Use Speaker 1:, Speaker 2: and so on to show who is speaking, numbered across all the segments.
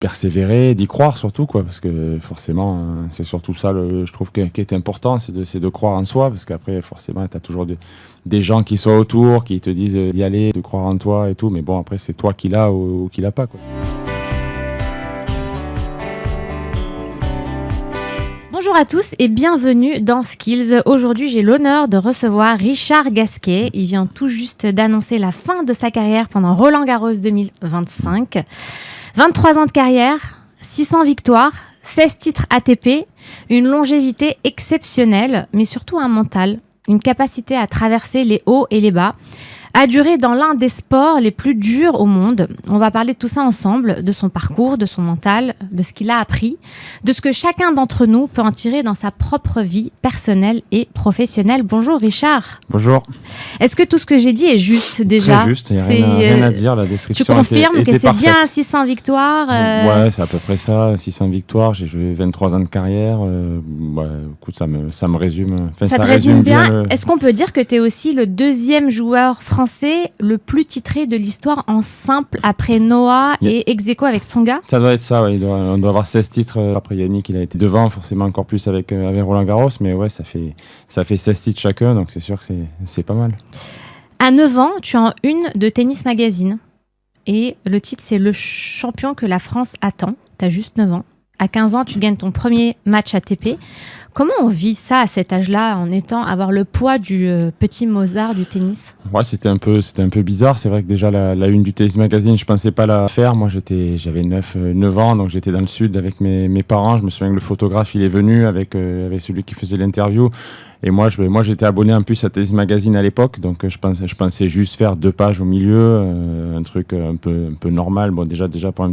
Speaker 1: persévérer, d'y croire surtout, quoi, parce que forcément, c'est surtout ça, je trouve, qui est important, c'est de croire en soi, parce qu'après, forcément, tu as toujours des gens qui sont autour, qui te disent d'y aller, de croire en toi et tout, mais bon, après, c'est toi qui l'as ou qui l'as pas, quoi.
Speaker 2: Bonjour à tous et bienvenue dans Skills. Aujourd'hui, j'ai l'honneur de recevoir Richard Gasquet. Il vient tout juste d'annoncer la fin de sa carrière pendant Roland-Garros 2025. 23 ans de carrière, 600 victoires, 16 titres ATP, une longévité exceptionnelle, mais surtout un mental, une capacité à traverser les hauts et les bas, a duré dans l'un des sports les plus durs au monde. On va parler de tout ça ensemble, de son parcours, de son mental, de ce qu'il a appris, de ce que chacun d'entre nous peut en tirer dans sa propre vie personnelle et professionnelle. Bonjour Richard.
Speaker 1: Bonjour.
Speaker 2: Est-ce que tout ce que j'ai dit est juste déjà ?
Speaker 1: Très juste, il n'y a rien à dire, la description
Speaker 2: Tu confirmes
Speaker 1: était
Speaker 2: que c'est
Speaker 1: parfaite.
Speaker 2: bien 600 victoires
Speaker 1: Ouais, c'est à peu près ça, 600 victoires, j'ai joué 23 ans de carrière, écoute, ça me résume. Enfin,
Speaker 2: ça te résume bien.
Speaker 1: le...
Speaker 2: Est-ce qu'on peut dire que tu es aussi le deuxième joueur français le plus titré de l'histoire en simple après Noah et ex-aequo avec Tsonga ?
Speaker 1: Ça doit être ça, ouais. On doit avoir 16 titres. Après Yannick, il a été devant, forcément encore plus avec Roland-Garros, mais ouais, ça fait 16 titres chacun, donc c'est sûr que c'est pas mal.
Speaker 2: À 9 ans, tu es en une de Tennis Magazine et le titre, c'est le champion que la France attend. Tu as juste 9 ans. À 15 ans, tu gagnes ton premier match ATP. Comment on vit ça à cet âge-là, avoir le poids du petit Mozart du tennis ?
Speaker 1: Ouais, c'était un peu bizarre. C'est vrai que déjà la une du Tennis Magazine, je pensais pas la faire. Moi, j'avais 9 ans, donc j'étais dans le sud avec mes parents. Je me souviens que le photographe, il est venu avec celui qui faisait l'interview. Et moi, j'étais abonné en plus à Tennis Magazine à l'époque, donc je pensais juste faire 2 pages au milieu, un truc un peu normal. Bon, déjà pour un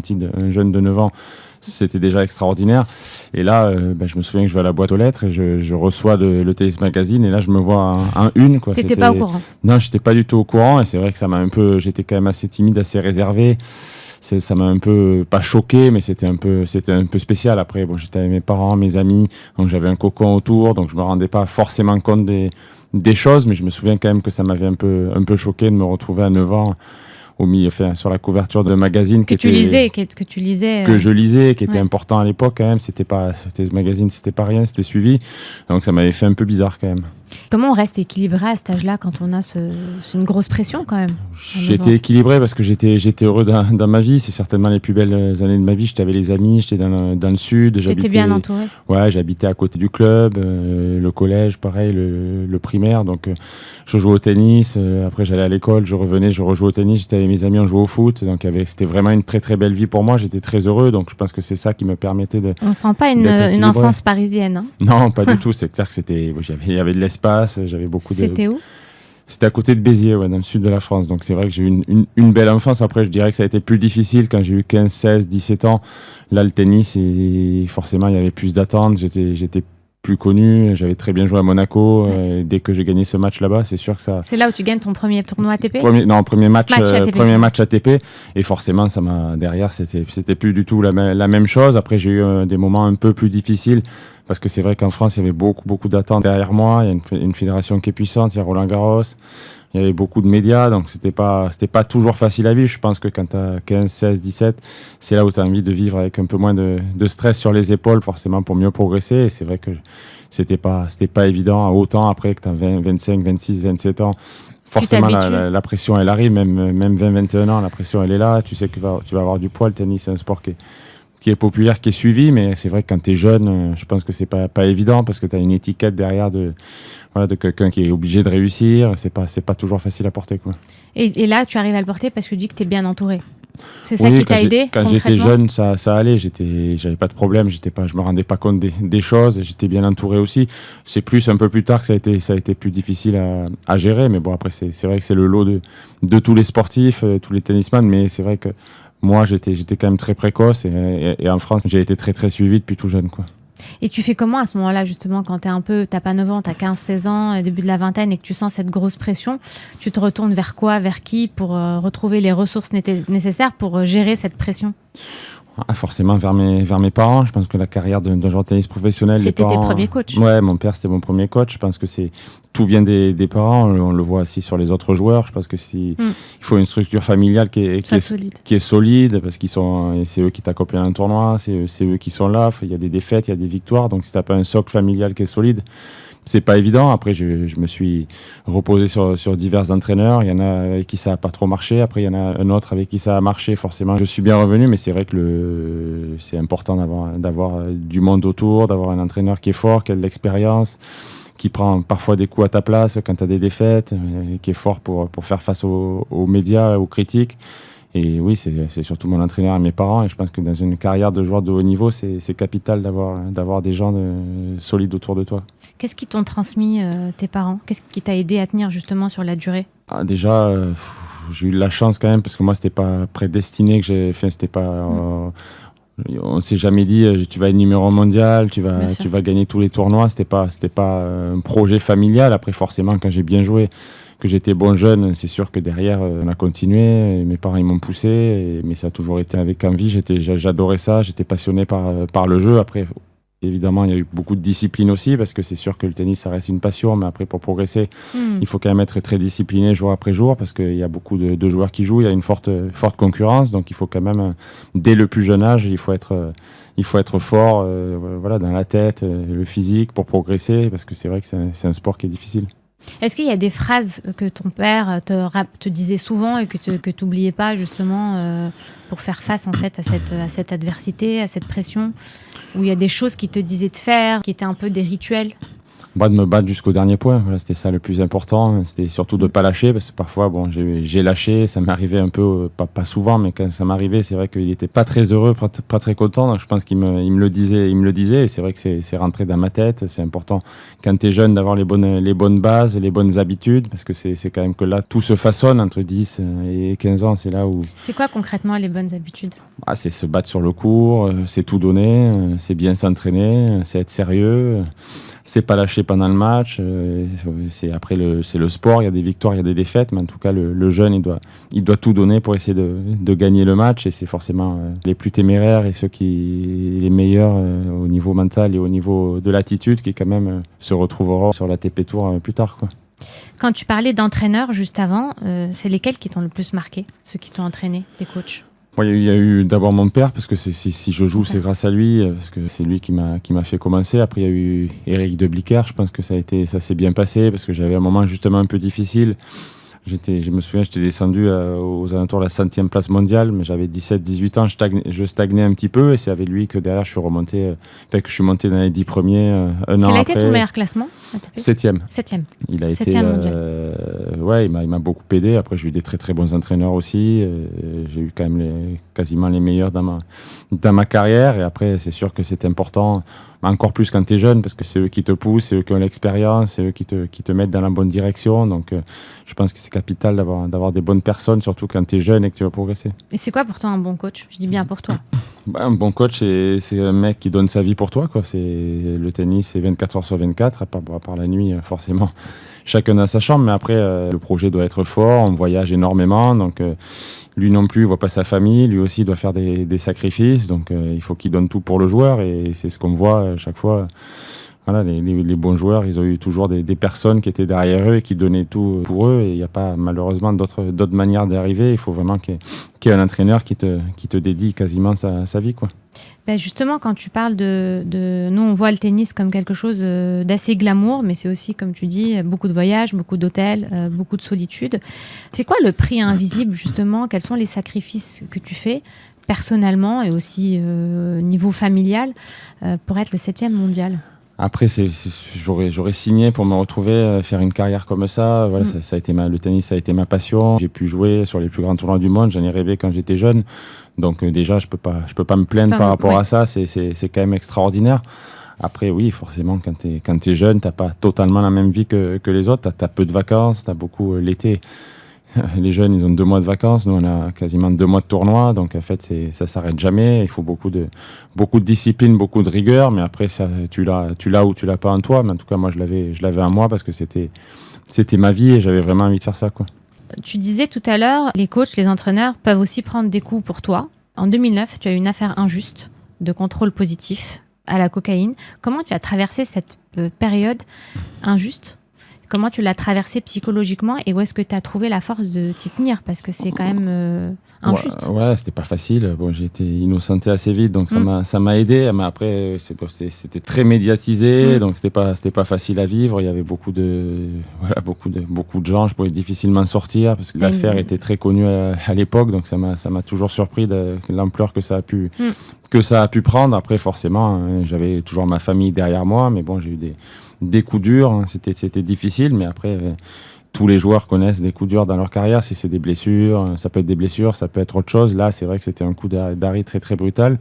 Speaker 1: jeune de 9 ans, c'était déjà extraordinaire. Et là, je me souviens que je vais à la boîte aux lettres et je reçois le Tennis Magazine et là, je me vois en une, quoi.
Speaker 2: T'étais pas au courant ?
Speaker 1: Non, j'étais pas du tout au courant et c'est vrai que ça m'a j'étais quand même assez timide, assez réservé. Ça m'a un peu, pas choqué, mais c'était un peu spécial. Après, bon, j'étais avec mes parents, mes amis, donc j'avais un cocon autour, donc je me rendais pas forcément compte des choses, mais je me souviens quand même que ça m'avait un peu choqué de me retrouver à 9 ans sur la couverture de magazine
Speaker 2: que je lisais,
Speaker 1: qui était important à l'époque quand même. C'était ce magazine, c'était pas rien, c'était suivi, donc ça m'avait fait un peu bizarre quand même.
Speaker 2: Comment on reste équilibré à cet âge-là quand on a c'est une grosse pression quand même ?
Speaker 1: J'étais équilibré parce que j'étais heureux dans ma vie. C'est certainement les plus belles années de ma vie. J'étais avec les amis, j'étais dans le sud.
Speaker 2: J'étais bien entouré.
Speaker 1: Ouais, j'habitais à côté du club, le collège, pareil, le primaire. Donc je jouais au tennis. Après j'allais à l'école, je revenais, je rejouais au tennis. J'étais avec mes amis, on jouait au foot. Donc c'était vraiment une très très belle vie pour moi. J'étais très heureux. Donc je pense que c'est ça qui me permettait de.
Speaker 2: On sent pas une enfance parisienne. Hein ?
Speaker 1: Non, pas du tout. C'est clair que il y avait de l'espace. J'avais beaucoup de.
Speaker 2: C'était où ?
Speaker 1: C'était à côté de Béziers, ouais, dans le sud de la France. Donc c'est vrai que j'ai eu une belle enfance. Après, je dirais que ça a été plus difficile quand j'ai eu 15, 16, 17 ans. Là, le tennis, et forcément, il y avait plus d'attentes. J'étais plus connu. J'avais très bien joué à Monaco. Dès que j'ai gagné ce match là-bas, c'est sûr que ça...
Speaker 2: C'est là où tu gagnes ton premier tournoi ATP ?
Speaker 1: Premier match ATP. Et forcément, derrière, c'était plus du tout la même chose. Après, j'ai eu des moments un peu plus difficiles. Parce que c'est vrai qu'en France, il y avait beaucoup d'attentes derrière moi. Il y a une fédération qui est puissante, il y a Roland-Garros. Il y avait beaucoup de médias, donc c'était pas toujours facile à vivre. Je pense que quand tu as 15, 16, 17, c'est là où tu as envie de vivre avec un peu moins de stress sur les épaules, forcément, pour mieux progresser. Et c'est vrai que c'était pas évident. Autant après que tu as 20, 25, 26, 27 ans, forcément, la pression, elle arrive. Même 20, 21 ans, la pression, elle est là. Tu sais que tu vas avoir du poids. Le tennis, c'est un sport qui est populaire, qui est suivi, mais c'est vrai que quand tu es jeune, je pense que c'est pas évident parce que tu as une étiquette derrière de quelqu'un qui est obligé de réussir. C'est pas toujours facile à porter, quoi.
Speaker 2: Et là, tu arrives à le porter parce que tu dis que tu es bien entouré. C'est ça qui t'a aidé ?
Speaker 1: Quand j'étais jeune, ça allait. J'avais pas de problème. Je me rendais pas compte des choses. J'étais bien entouré aussi. C'est plus un peu plus tard que ça a été plus difficile à gérer. Mais bon, après, c'est vrai que c'est le lot de tous les sportifs, tous les tennisman. Mais c'est vrai que moi, j'étais quand même très précoce et en France, j'ai été très très suivi depuis tout jeune, quoi.
Speaker 2: Et tu fais comment à ce moment-là, justement, quand t'as pas 9 ans, t'as 15, 16 ans, début de la vingtaine, et que tu sens cette grosse pression, tu te retournes vers quoi, vers qui, pour retrouver les ressources nécessaires pour gérer cette pression ?
Speaker 1: Forcément vers mes parents. Je pense que la carrière d'un joueur de tennis professionnel...
Speaker 2: C'était tes premiers coachs.
Speaker 1: Ouais, mon père, c'était mon premier coach. Je pense que tout vient des parents. On le voit aussi sur les autres joueurs. Je pense que il faut une structure familiale qui est solide, parce c'est eux qui t'accompagnent à un tournoi, c'est eux qui sont là. Il y a des défaites, il y a des victoires. Donc si t'as pas un socle familial qui est solide, c'est pas évident. Après, je me suis reposé sur divers entraîneurs. Il y en a avec qui ça a pas trop marché. Après, il y en a un autre avec qui ça a marché. Forcément, je suis bien revenu, mais c'est vrai que c'est important d'avoir du monde autour, d'avoir un entraîneur qui est fort, qui a de l'expérience, qui prend parfois des coups à ta place quand tu as des défaites, qui est fort pour faire face aux médias, aux critiques. Et oui, c'est surtout mon entraîneur et mes parents. Et je pense que dans une carrière de joueur de haut niveau, c'est capital d'avoir des gens solides autour de toi.
Speaker 2: Qu'est-ce qui t'ont transmis tes parents ? Qu'est-ce qui t'a aidé à tenir justement sur la durée ?
Speaker 1: Déjà, j'ai eu de la chance quand même, parce que moi, c'était pas prédestiné que j'ai fait. C'était pas... on s'est jamais dit tu vas être numéro mondial, tu vas gagner tous les tournois. C'était pas un projet familial. Après, forcément, quand j'ai bien joué, que j'étais bon jeune, c'est sûr que derrière on a continué, et mes parents ils m'ont poussé, mais ça a toujours été avec envie. J'adorais ça, j'étais passionné par le jeu. Après, évidemment, il y a eu beaucoup de discipline aussi, parce que c'est sûr que le tennis ça reste une passion, mais après pour progresser, il faut quand même être très discipliné jour après jour, parce qu'il y a beaucoup de joueurs qui jouent, il y a une forte concurrence, donc il faut quand même, dès le plus jeune âge, il faut être fort, voilà, dans la tête, le physique pour progresser, parce que c'est vrai que c'est un sport qui est difficile.
Speaker 2: Est-ce qu'il y a des phrases que ton père te disait souvent et que tu n'oubliais pas justement pour faire face en fait à cette adversité, à cette pression, où il y a des choses qu'il te disait de faire, qui étaient un peu des rituels?
Speaker 1: De me battre jusqu'au dernier point, voilà, c'était ça le plus important. C'était surtout de ne pas lâcher, parce que parfois j'ai lâché, ça m'arrivait un peu, pas souvent, mais quand ça m'arrivait, c'est vrai qu'il n'était pas très heureux, pas très content, donc je pense qu'il me le disait, et c'est vrai que c'est rentré dans ma tête. C'est important quand tu es jeune d'avoir les bonnes bases, les bonnes habitudes, parce que c'est quand même que là tout se façonne entre 10 et 15 ans, c'est là où...
Speaker 2: C'est quoi concrètement les bonnes habitudes?
Speaker 1: C'est se battre sur le court, c'est tout donner, c'est bien s'entraîner, c'est être sérieux, c'est pas lâcher pendant le match. C'est le sport, il y a des victoires, il y a des défaites, mais en tout cas le jeune il doit tout donner pour essayer de gagner le match, et c'est forcément les plus téméraires et les meilleurs au niveau mental et au niveau de l'attitude qui quand même se retrouveront sur l'ATP Tour plus tard, quoi.
Speaker 2: Quand tu parlais d'entraîneurs juste avant, c'est lesquels qui t'ont le plus marqué, ceux qui t'ont entraîné, tes coachs?
Speaker 1: Il y a eu d'abord mon père, parce que si je joue, c'est grâce à lui, parce que c'est lui qui m'a fait commencer. Après, il y a eu Eric de Blicker, je pense que ça s'est bien passé, parce que j'avais un moment justement un peu difficile. Je me souviens, j'étais descendu aux alentours de la 100e place mondiale, mais j'avais 17-18 ans, je stagnais un petit peu, et c'est avec lui que derrière je suis monté dans les 10 premiers un an après.
Speaker 2: Quel a été ton meilleur classement?
Speaker 1: 7e.
Speaker 2: Il a
Speaker 1: été il m'a beaucoup aidé. Après, j'ai eu des très très bons entraîneurs aussi. J'ai eu quand même quasiment les meilleurs dans ma carrière, et après c'est sûr que c'est important, encore plus quand tu es jeune, parce que c'est eux qui te poussent, c'est eux qui ont l'expérience, c'est eux qui te mettent dans la bonne direction. Donc je pense que c'est capital d'avoir des bonnes personnes, surtout quand tu es jeune et que tu vas progresser.
Speaker 2: Et c'est quoi pour toi un bon coach? Je dis bien pour toi.
Speaker 1: Un bon coach, c'est un mec qui donne sa vie pour toi, quoi. Le tennis, c'est 24 heures sur 24, à part la nuit, forcément. Chacun dans sa chambre, mais après, le projet doit être fort, on voyage énormément, donc lui non plus, il voit pas sa famille, lui aussi doit faire des sacrifices, donc il faut qu'il donne tout pour le joueur, et c'est ce qu'on voit à chaque fois. Voilà, les bons joueurs, ils ont eu toujours des personnes qui étaient derrière eux et qui donnaient tout pour eux, et il n'y a pas malheureusement d'autres manières d'arriver. Il faut vraiment qu'il y ait un entraîneur qui te dédie quasiment sa vie, quoi.
Speaker 2: Justement, quand tu parles nous on voit le tennis comme quelque chose d'assez glamour, mais c'est aussi, comme tu dis, beaucoup de voyages, beaucoup d'hôtels, beaucoup de solitude. C'est quoi le prix invisible, justement? Quels sont les sacrifices que tu fais personnellement et aussi niveau familial pour être le 7e mondial?
Speaker 1: Après, j'aurais signé pour me retrouver, faire une carrière comme ça. Voilà, ça a été le tennis, ça a été ma passion. J'ai pu jouer sur les plus grands tournois du monde. J'en ai rêvé quand j'étais jeune. Donc déjà, je peux pas me plaindre par rapport à ça. C'est quand même extraordinaire. Après, oui, forcément, quand t'es jeune, t'as pas totalement la même vie que les autres. T'as peu de vacances, t'as beaucoup l'été. Les jeunes, ils ont 2 mois de vacances. Nous, on a quasiment 2 mois de tournoi. Donc, en fait, ça s'arrête jamais. Il faut beaucoup de discipline, beaucoup de rigueur. Mais après, ça, tu l'as ou tu l'as pas en toi. Mais en tout cas, moi, je l'avais en moi, parce que c'était ma vie et j'avais vraiment envie de faire ça, quoi.
Speaker 2: Tu disais tout à l'heure, les coachs, les entraîneurs peuvent aussi prendre des coups pour toi. En 2009, tu as eu une affaire injuste de contrôle positif à la cocaïne. Comment tu as traversé cette période injuste ? Comment tu l'as traversé psychologiquement et où est-ce que tu as trouvé la force de t'y tenir ? Parce que c'est quand même injuste.
Speaker 1: Ouais, c'était pas facile. Bon, j'ai été innocenté assez vite, donc ça m'a aidé. Mais après, c'était très médiatisé, donc c'était pas facile à vivre. Il y avait beaucoup de gens. Je pouvais difficilement sortir parce que l'affaire était très connue à l'époque, donc ça m'a toujours surpris de l'ampleur que ça a pu prendre. Après, forcément, j'avais toujours ma famille derrière moi, mais bon, j'ai eu des coups durs, hein. C'était difficile, mais après, tous les joueurs connaissent des coups durs dans leur carrière. Si c'est des blessures, ça peut être des blessures, ça peut être autre chose. Là, c'est vrai que c'était un coup d'arrêt très, très brutal.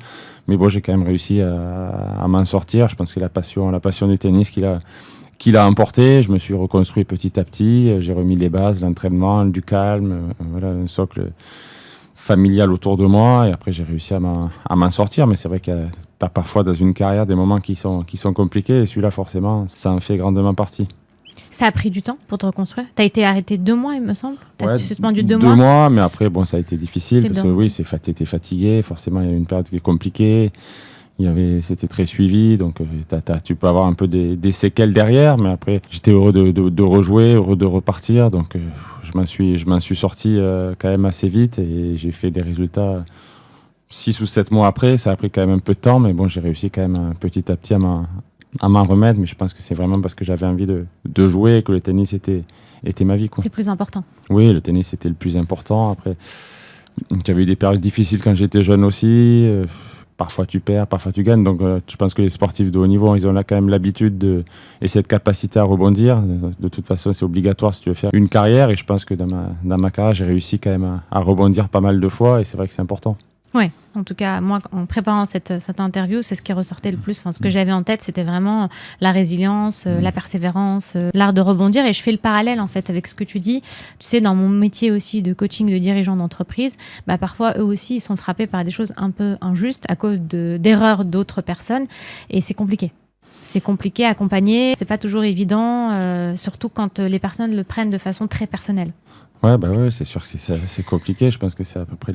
Speaker 1: Mais bon, j'ai quand même réussi à m'en sortir. Je pense que la passion du tennis qu'il a emporté. Je me suis reconstruit petit à petit. J'ai remis les bases, l'entraînement, du calme, un socle familial autour de moi, et après j'ai réussi à m'en sortir. Mais c'est vrai que tu as parfois dans une carrière des moments qui sont compliqués, et celui-là forcément ça en fait grandement partie.
Speaker 2: Ça a pris du temps pour te reconstruire. Tu as été arrêté 2 mois, il me semble. Tu as suspendu 2
Speaker 1: mois.
Speaker 2: 2
Speaker 1: mois, mais après bon, ça a été difficile parce que oui, t'étais fatigué, forcément il y a eu une période qui est compliquée. C'était très suivi, donc tu peux avoir un peu des séquelles derrière, mais après j'étais heureux de rejouer, heureux de repartir, donc je m'en suis sorti quand même assez vite, et j'ai fait des résultats 6 ou 7 mois après. Ça a pris quand même un peu de temps, mais bon, j'ai réussi quand même petit à petit à m'en remettre. Mais je pense que c'est vraiment parce que j'avais envie de jouer, que le tennis était ma vie, quoi.
Speaker 2: C'est plus important.
Speaker 1: Oui, le tennis était le plus important. Après, j'avais eu des périodes difficiles quand j'étais jeune aussi. Parfois tu perds, parfois tu gagnes. Donc je pense que les sportifs de haut niveau, ils ont là quand même l'habitude et cette capacité à rebondir. De toute façon, c'est obligatoire si tu veux faire une carrière. Et je pense que dans ma carrière, j'ai réussi quand même à rebondir pas mal de fois. Et c'est vrai que c'est important.
Speaker 2: Oui, en tout cas, moi, en préparant cette interview, c'est ce qui ressortait le plus. Enfin, ce que j'avais en tête, c'était vraiment la résilience, la persévérance, l'art de rebondir. Et je fais le parallèle, en fait, avec ce que tu dis. Tu sais, dans mon métier aussi de coaching de dirigeants d'entreprise, parfois, eux aussi, ils sont frappés par des choses un peu injustes à cause d'erreurs d'autres personnes. Et c'est compliqué. C'est compliqué à accompagner. C'est pas toujours évident, surtout quand les personnes le prennent de façon très personnelle.
Speaker 1: Ouais, c'est sûr que c'est compliqué. Je pense que c'est à peu près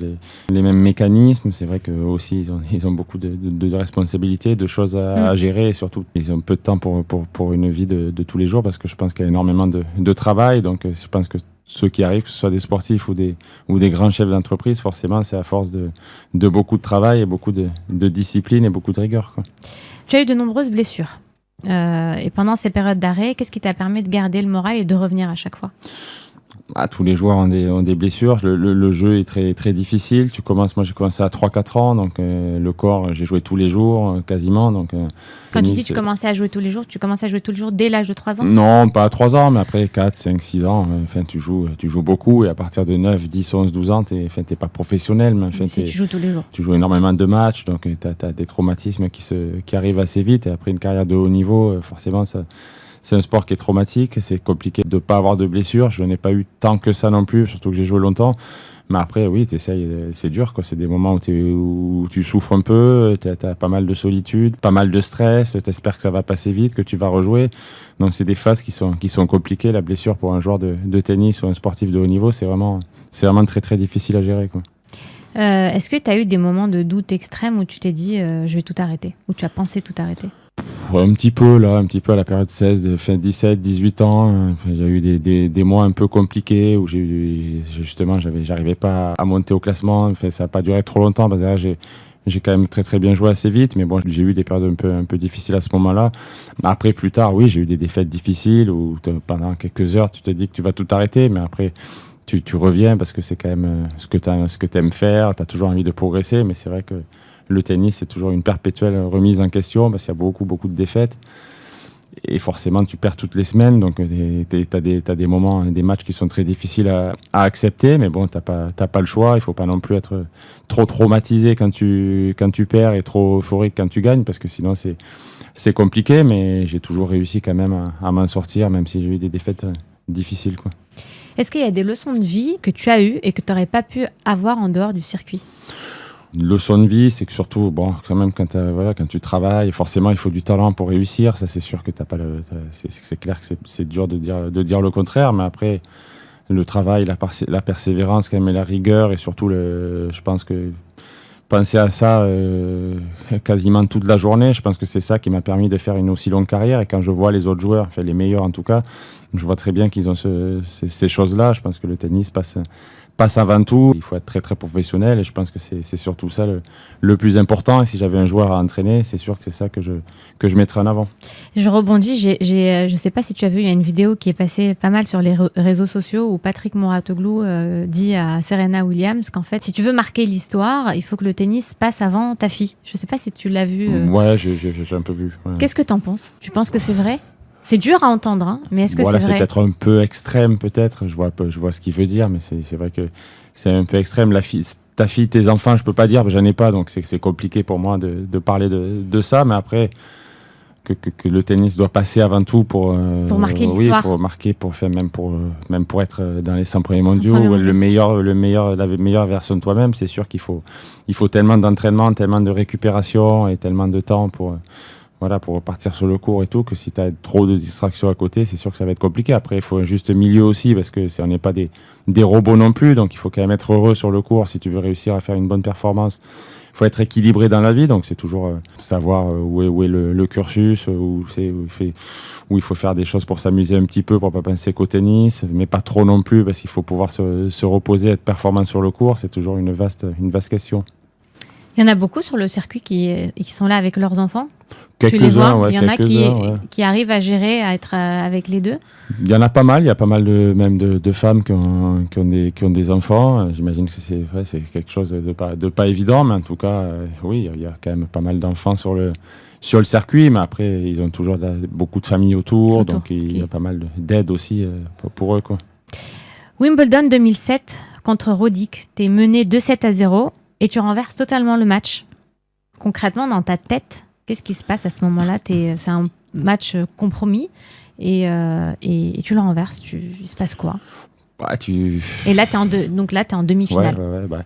Speaker 1: les mêmes mécanismes. C'est vrai qu'eux aussi, ils ont beaucoup de responsabilités, de choses à gérer, et surtout, ils ont peu de temps pour une vie de tous les jours, parce que je pense qu'il y a énormément de travail. Donc, je pense que ceux qui arrivent, que ce soit des sportifs ou des grands chefs d'entreprise, forcément, c'est à force de beaucoup de travail et beaucoup de discipline et beaucoup de rigueur, quoi.
Speaker 2: Tu as eu de nombreuses blessures. Et pendant ces périodes d'arrêt, qu'est-ce qui t'a permis de garder le moral et de revenir à chaque fois ?
Speaker 1: Tous les joueurs ont des blessures. Le jeu est très, très difficile. Moi, j'ai commencé à 3-4 ans, donc le corps, j'ai joué tous les jours, quasiment. Donc,
Speaker 2: quand tu dis tu commençais à jouer tous les jours, tu commençais à jouer tous les jours dès l'âge de 3 ans ?
Speaker 1: Non, pas à 3 ans, mais après 4, 5, 6 ans. Tu joues beaucoup, et à partir de 9, 10, 11, 12 ans, t'es pas professionnel. Mais
Speaker 2: si tu joues tous les jours. Tu
Speaker 1: joues énormément de matchs, donc t'as des traumatismes qui arrivent assez vite. Et après une carrière de haut niveau, forcément, c'est un sport qui est traumatique, c'est compliqué de ne pas avoir de blessures. Je n'en ai pas eu tant que ça non plus, surtout que j'ai joué longtemps. Mais après, oui, c'est dur, quoi. C'est des moments où tu souffres un peu, tu as pas mal de solitude, pas mal de stress, tu espères que ça va passer vite, que tu vas rejouer. Donc c'est des phases qui sont compliquées. La blessure pour un joueur de tennis ou un sportif de haut niveau, c'est vraiment très très difficile à gérer, quoi.
Speaker 2: Est-ce que tu as eu des moments de doute extrême où tu t'es dit je vais tout arrêter, ou tu as pensé tout arrêter ?
Speaker 1: Un petit peu à la période 17, 18 ans. J'ai eu des mois un peu compliqués où j'arrivais pas à monter au classement. Enfin, ça n'a pas duré trop longtemps parce que là, j'ai quand même très très bien joué assez vite, mais bon, j'ai eu des périodes un peu difficiles à ce moment-là. Après, plus tard, oui, j'ai eu des défaites difficiles où pendant quelques heures, tu te dis que tu vas tout arrêter, mais après, tu reviens parce que c'est quand même ce que t'aimes faire. T'as toujours envie de progresser, mais c'est vrai que le tennis, c'est toujours une perpétuelle remise en question parce qu'il y a beaucoup, beaucoup de défaites. Et forcément, tu perds toutes les semaines. Donc, t'as des moments, des matchs qui sont très difficiles à accepter. Mais bon, t'as pas le choix. Il faut pas non plus être trop traumatisé quand tu perds et trop euphorique quand tu gagnes, parce que sinon, c'est compliqué. Mais j'ai toujours réussi quand même à m'en sortir, même si j'ai eu des défaites difficiles, quoi.
Speaker 2: Est-ce qu'il y a des leçons de vie que tu as eues et que tu n'aurais pas pu avoir en dehors du circuit ?
Speaker 1: Une leçon de vie, c'est que surtout, quand même, quand tu travailles, forcément, il faut du talent pour réussir. Ça, c'est sûr que t'as pas c'est clair que c'est dur de dire le contraire. Mais après, le travail, la persévérance, quand même, et la rigueur, et surtout, je pense que pensais à ça quasiment toute la journée. Je pense que c'est ça qui m'a permis de faire une aussi longue carrière. Et quand je vois les autres joueurs, enfin les meilleurs en tout cas, je vois très bien qu'ils ont ces choses-là. Je pense que le tennis passe avant tout. Il faut être très très professionnel et je pense que c'est surtout ça le plus important. Et si j'avais un joueur à entraîner, c'est sûr que c'est ça que je mettrais en avant.
Speaker 2: Je rebondis, je ne sais pas si tu as vu, il y a une vidéo qui est passée pas mal sur les réseaux sociaux où Patrick Mouratoglou dit à Serena Williams qu'en fait, si tu veux marquer l'histoire, il faut que le tennis passe avant ta fille. Je ne sais pas si tu l'as vu.
Speaker 1: Ouais, j'ai un peu vu. Ouais.
Speaker 2: Qu'est-ce que tu en penses ? Tu penses que c'est vrai ? C'est dur à entendre, hein, mais est-ce que
Speaker 1: voilà,
Speaker 2: c'est vrai ?
Speaker 1: C'est peut-être un peu extrême, peut-être. Je vois ce qu'il veut dire, mais c'est vrai que c'est un peu extrême. Ta fille, tes enfants, je peux pas dire, j'en ai pas, donc c'est compliqué pour moi de parler de ça. Mais après, que le tennis doit passer avant tout pour
Speaker 2: marquer l'histoire.
Speaker 1: Oui, pour marquer, même pour être dans les 100 premiers mondiaux, la meilleure version de toi-même. C'est sûr qu'il faut tellement d'entraînement, tellement de récupération et tellement de temps pour repartir sur le court et tout, que si tu as trop de distractions à côté, c'est sûr que ça va être compliqué. Après, il faut un juste milieu aussi, parce que on n'est pas des robots non plus, donc il faut quand même être heureux sur le court si tu veux réussir à faire une bonne performance. Il faut être équilibré dans la vie, donc c'est toujours savoir où est le cursus, où il faut faire des choses pour s'amuser un petit peu, pour pas penser qu'au tennis, mais pas trop non plus, parce qu'il faut pouvoir se reposer, être performant sur le court. C'est toujours une vaste question.
Speaker 2: Il y en a beaucoup sur le circuit qui sont là avec leurs enfants.
Speaker 1: Tu les vois, il y en a
Speaker 2: qui arrivent à gérer, à être avec les deux.
Speaker 1: Il y en a pas mal. Il y a pas mal de femmes qui ont des enfants. J'imagine que c'est quelque chose de pas évident, mais en tout cas, oui, il y a quand même pas mal d'enfants sur le circuit. Mais après, ils ont toujours beaucoup de familles autour, donc il y a pas mal d'aide aussi pour eux, quoi.
Speaker 2: Wimbledon 2007 contre Roddick. T'es mené 2-7-0 et tu renverses totalement le match. Concrètement, dans ta tête, qu'est-ce qui se passe à ce moment-là ? C'est un match compromis et tu le renverses. Il se passe quoi ? Et là, t'es en demi-finale.
Speaker 1: Ouais.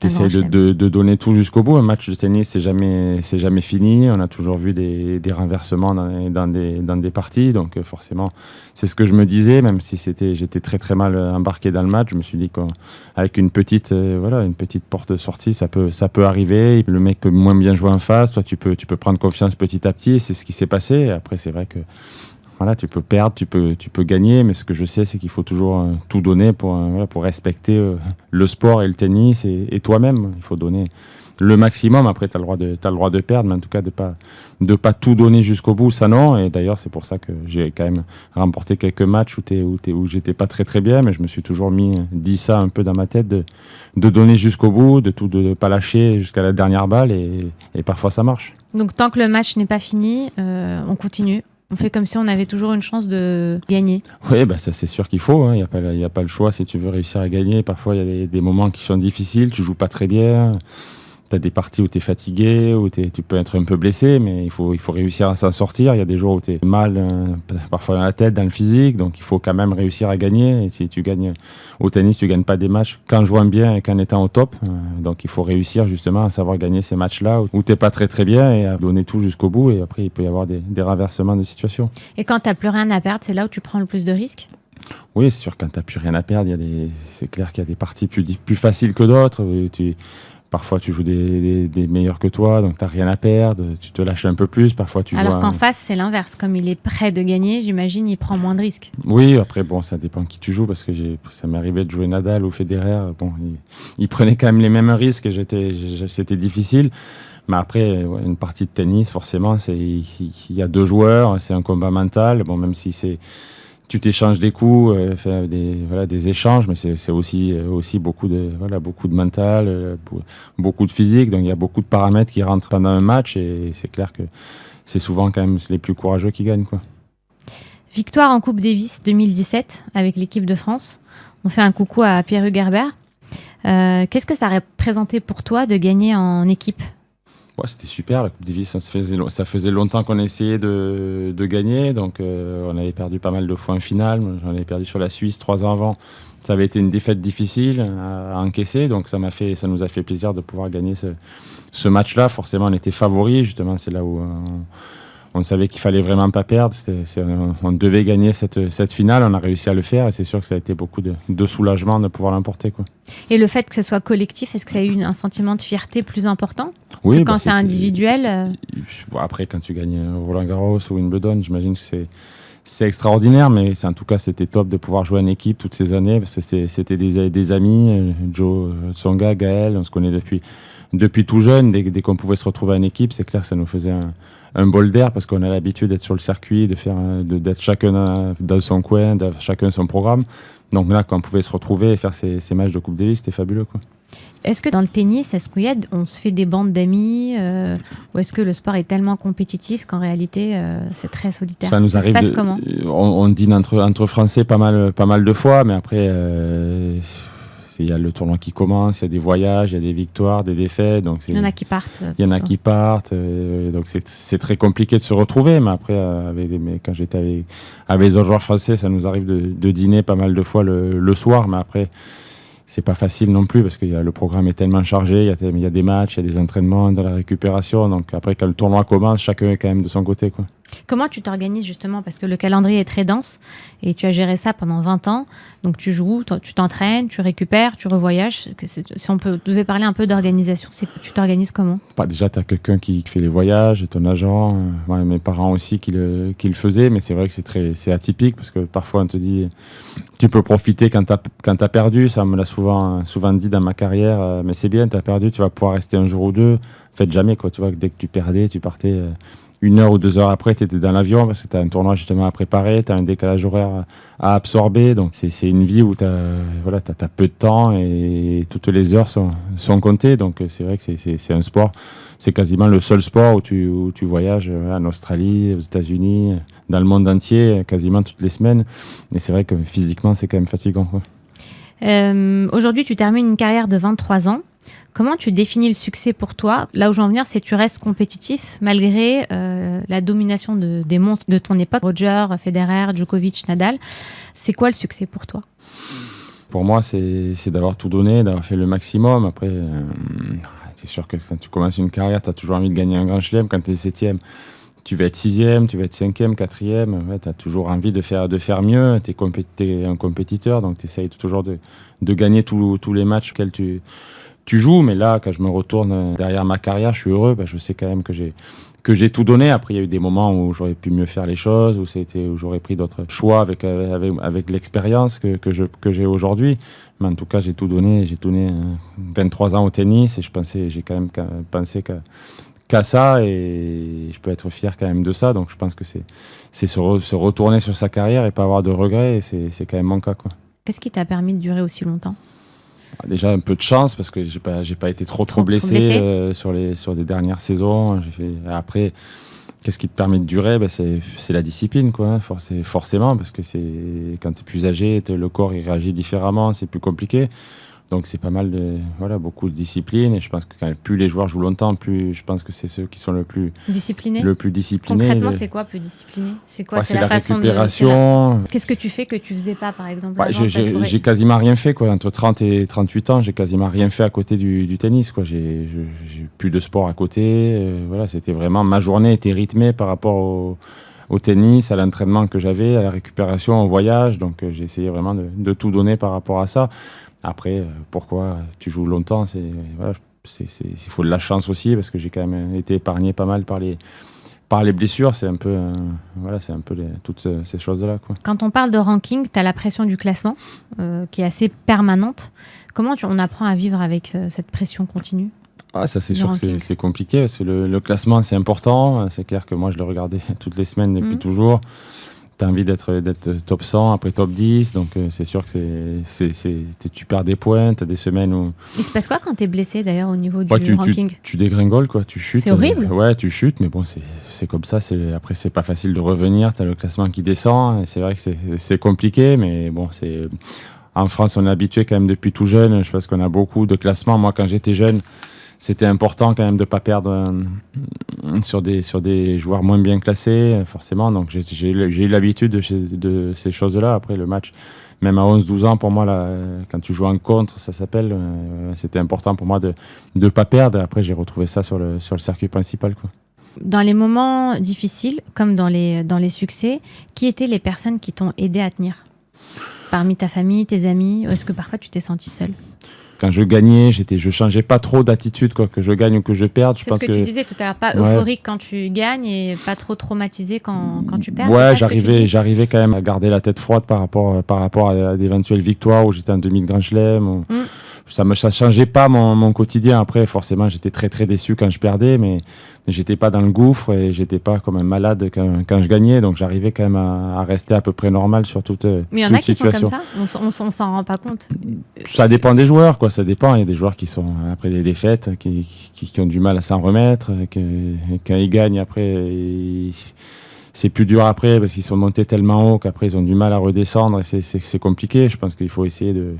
Speaker 1: T'essaies de donner tout jusqu'au bout. Un match de tennis, c'est jamais fini. On a toujours vu des renversements dans des parties. Donc forcément, c'est ce que je me disais, même si j'étais très très mal embarqué dans le match. Je me suis dit qu'avec une petite porte de sortie, ça peut arriver. Le mec peut moins bien jouer en face. Toi, tu peux prendre confiance petit à petit. Et c'est ce qui s'est passé. Et après, c'est vrai que tu peux perdre, tu peux gagner, mais ce que je sais, c'est qu'il faut toujours tout donner pour respecter le sport et le tennis et toi-même. Il faut donner le maximum. Après, tu as le droit de perdre, mais en tout cas, de pas tout donner jusqu'au bout, ça non. Et d'ailleurs, c'est pour ça que j'ai quand même remporté quelques matchs où j'étais pas très très bien, mais je me suis toujours dit ça un peu dans ma tête, de donner jusqu'au bout, de pas lâcher jusqu'à la dernière balle, et parfois ça marche.
Speaker 2: Donc, tant que le match n'est pas fini, on continue. On fait comme si on avait toujours une chance de gagner.
Speaker 1: Oui, ça c'est sûr qu'il faut. Il n'y a pas le choix si tu veux réussir à gagner. Parfois, il y a des moments qui sont difficiles. Tu joues pas très bien. Tu as des parties où tu es fatigué, où tu peux être un peu blessé, mais il faut réussir à s'en sortir. Il y a des jours où tu es mal, parfois dans la tête, dans le physique. Donc, il faut quand même réussir à gagner. Et si tu gagnes au tennis, tu ne gagnes pas des matchs qu'en jouant bien et qu'en étant au top. Donc, il faut réussir justement à savoir gagner ces matchs-là où tu n'es pas très très bien et à donner tout jusqu'au bout. Et après, il peut y avoir des renversements de situation.
Speaker 2: Et quand tu n'as plus rien à perdre, c'est là où tu prends le plus de risques ?
Speaker 1: Oui, c'est sûr, quand tu n'as plus rien à perdre, c'est clair qu'il y a des parties plus faciles que d'autres. Parfois, tu joues des meilleurs que toi, donc tu n'as rien à perdre, tu te lâches un peu plus. Parfois,
Speaker 2: Alors qu'en face, c'est l'inverse. Comme il est prêt de gagner, j'imagine, il prend moins de risques.
Speaker 1: Oui, après, ça dépend qui tu joues, parce que ça m'est arrivé de jouer Nadal ou Federer. Ils prenaient quand même les mêmes risques et c'était difficile. Mais après, une partie de tennis, forcément, il y a deux joueurs, c'est un combat mental. Même si tu t'échanges des coups, des échanges, mais c'est aussi beaucoup de mental, beaucoup de physique. Donc il y a beaucoup de paramètres qui rentrent pendant un match et c'est clair que c'est souvent quand même les plus courageux qui gagnent, quoi.
Speaker 2: Victoire en Coupe Davis 2017 avec l'équipe de France. On fait un coucou à Pierre-Hugues Herbert. Qu'est-ce que ça représentait pour toi de gagner en équipe ?
Speaker 1: C'était super, la Coupe Davis, ça faisait longtemps qu'on essayait de gagner, donc on avait perdu pas mal de fois en finale. J'en avais perdu sur la Suisse 3 ans avant. Ça avait été une défaite difficile à encaisser, donc ça nous a fait plaisir de pouvoir gagner ce match-là. Forcément, on était favoris, justement, c'est là où on savait qu'il fallait vraiment pas perdre. On devait gagner cette finale. On a réussi à le faire et c'est sûr que ça a été beaucoup de soulagement de pouvoir l'emporter, quoi.
Speaker 2: Et le fait que ce soit collectif, est-ce que ça a eu un sentiment de fierté plus important que quand c'est individuel
Speaker 1: Après, quand tu gagnes Roland-Garros ou Wimbledon, j'imagine que c'est extraordinaire, mais en tout cas, c'était top de pouvoir jouer en équipe toutes ces années parce que c'était des amis. Joe Tsonga, Gaël, on se connaît depuis tout jeune. Dès qu'on pouvait se retrouver en équipe, c'est clair que ça nous faisait un bol d'air parce qu'on a l'habitude d'être sur le circuit, d'être chacun dans son coin, chacun son programme. Donc là, quand on pouvait se retrouver et faire ces matchs de Coupe Davis, c'était fabuleux, quoi.
Speaker 2: Est-ce que dans le tennis, on se fait des bandes d'amis ou est-ce que le sport est tellement compétitif qu'en réalité, c'est très solitaire?
Speaker 1: Ça nous arrive.
Speaker 2: Ça se passe comment?
Speaker 1: On dîne entre Français pas mal de fois, mais après, il y a le tournoi qui commence, il y a des voyages, il y a des victoires, des défaites. Donc
Speaker 2: il y en a qui partent.
Speaker 1: Donc c'est très compliqué de se retrouver. Mais après, quand j'étais avec les autres joueurs français, ça nous arrive de dîner pas mal de fois le soir. Mais après, c'est pas facile non plus parce que le programme est tellement chargé, il y a des matchs, il y a des entraînements, de la récupération. Donc après, quand le tournoi commence, chacun est quand même de son côté, quoi.
Speaker 2: Comment tu t'organises justement? Parce que le calendrier est très dense et tu as géré ça pendant 20 ans. Donc tu joues, tu t'entraînes, tu récupères, tu revoyages. Si on devait parler un peu d'organisation, tu t'organises comment?
Speaker 1: Déjà, tu as quelqu'un qui fait les voyages, ton agent, mes parents aussi qui le faisaient, mais c'est vrai que c'est atypique parce que parfois on te dit tu peux profiter quand tu as perdu. Ça me l'a souvent dit dans ma carrière, mais c'est bien, tu as perdu, tu vas pouvoir rester un jour ou deux. En fait, jamais, quoi. Tu vois, dès que tu perdais, tu partais 1 heure ou 2 heures après, tu étais dans l'avion parce que tu as un tournoi justement à préparer, tu as un décalage horaire à absorber. Donc, c'est une vie où tu as peu de temps et toutes les heures sont comptées. Donc, c'est vrai que c'est un sport. C'est quasiment le seul sport où tu voyages en Australie, aux États-Unis, dans le monde entier, quasiment toutes les semaines. Et c'est vrai que physiquement, c'est quand même fatigant, quoi.
Speaker 2: Aujourd'hui, tu termines une carrière de 23 ans. Comment tu définis le succès pour toi? Là où je veux en venir, c'est que tu restes compétitif malgré la domination des monstres de ton époque, Roger, Federer, Djokovic, Nadal. C'est quoi le succès pour toi?
Speaker 1: Pour moi, c'est d'avoir tout donné, d'avoir fait le maximum. Après, c'est sûr que quand tu commences une carrière, tu as toujours envie de gagner un grand chelem. Quand tu es 7e, tu vas être 6e, tu vas être 5e, 4e. Ouais, tu as toujours envie de faire mieux. Tu es un compétiteur, donc tu essayes toujours de gagner tous les matchs auxquels tu joues. Mais là, quand je me retourne derrière ma carrière, je suis heureux. Je sais quand même que j'ai tout donné. Après, il y a eu des moments où j'aurais pu mieux faire les choses, où j'aurais pris d'autres choix avec l'expérience que j'ai aujourd'hui. Mais en tout cas, j'ai tout donné. J'ai donné 23 ans au tennis et j'ai quand même pensé qu'à ça et je peux être fier quand même de ça. Donc, je pense que c'est se retourner sur sa carrière et pas avoir de regrets. Et c'est quand même mon cas, quoi.
Speaker 2: Qu'est-ce qui t'a permis de durer aussi longtemps?
Speaker 1: Déjà un peu de chance parce que j'ai pas été trop blessé sur les dernières saisons. Après, qu'est-ce qui te permet de durer? C'est la discipline, quoi. Forcément, parce que quand tu es plus âgé, le corps il réagit différemment, c'est plus compliqué. Donc c'est pas mal beaucoup de discipline et je pense que plus les joueurs jouent longtemps, plus je pense que c'est ceux qui sont le plus disciplinés.
Speaker 2: Concrètement, c'est quoi plus discipliné? C'est quoi?
Speaker 1: C'est la récupération.
Speaker 2: Qu'est-ce que tu fais que tu faisais pas, par exemple?
Speaker 1: J'ai quasiment rien fait, quoi. Entre 30 et 38 ans, j'ai quasiment rien fait à côté du tennis, quoi. J'ai plus de sport à côté. C'était vraiment ma journée était rythmée par rapport au tennis, à l'entraînement que j'avais, à la récupération, au voyage. Donc j'ai essayé vraiment de tout donner par rapport à ça. Après, pourquoi tu joues longtemps, il faut de la chance aussi parce que j'ai quand même été épargné pas mal par les blessures. C'est un peu, toutes ces choses-là, quoi.
Speaker 2: Quand on parle de ranking, tu as la pression du classement qui est assez permanente. Comment on apprend à vivre avec cette pression continue?
Speaker 1: Ça, c'est sûr que c'est compliqué parce que le classement, c'est important. C'est clair que moi, je le regardais toutes les semaines depuis toujours. Tu as envie d'être top 100, après top 10, donc c'est sûr que tu perds des points, tu as des semaines où...
Speaker 2: Il se passe quoi quand tu es blessé d'ailleurs au niveau du ranking?
Speaker 1: Tu dégringoles, quoi, tu chutes.
Speaker 2: C'est horrible.
Speaker 1: Ouais, tu chutes, mais bon, c'est comme ça. Après, c'est pas facile de revenir, tu as le classement qui descend, et c'est vrai que c'est compliqué, mais bon, en France, on est habitué quand même depuis tout jeune, je pense qu'on a beaucoup de classements. Moi, quand j'étais jeune, c'était important quand même de ne pas perdre sur des joueurs moins bien classés, forcément. Donc j'ai eu l'habitude de ces choses-là. Après le match, même à 11-12 ans, pour moi, là, quand tu joues en contre, ça s'appelle, c'était important pour moi de ne pas perdre. Après, j'ai retrouvé ça sur le circuit principal, quoi.
Speaker 2: Dans les moments difficiles, comme dans les succès, qui étaient les personnes qui t'ont aidé à tenir ? Parmi ta famille, tes amis, ou est-ce que parfois tu t'es senti seul ?
Speaker 1: Quand je gagnais, je changeais pas trop d'attitude, quoi, que je gagne ou que je perde.
Speaker 2: C'est ce que tu disais tout à l'heure, pas euphorique quand tu gagnes et pas trop traumatisé quand tu perds.
Speaker 1: Ouais, j'arrivais quand même à garder la tête froide par rapport à d'éventuelles victoires où j'étais en demi de Grand Chelem. Ça changeait pas mon quotidien. Après, forcément, j'étais très très déçu quand je perdais, mais j'étais pas dans le gouffre et j'étais pas comme un malade quand je gagnais. Donc j'arrivais quand même à rester à peu près normal sur toute situation.
Speaker 2: Mais il y en a qui sont comme ça, on s'en rend pas compte.
Speaker 1: Ça dépend des joueurs, quoi. Ça dépend. Il y a des joueurs qui sont après des défaites, qui ont du mal à s'en remettre. Quand ils gagnent, après, c'est plus dur après parce qu'ils sont montés tellement haut qu'après ils ont du mal à redescendre et c'est compliqué. Je pense qu'il faut essayer de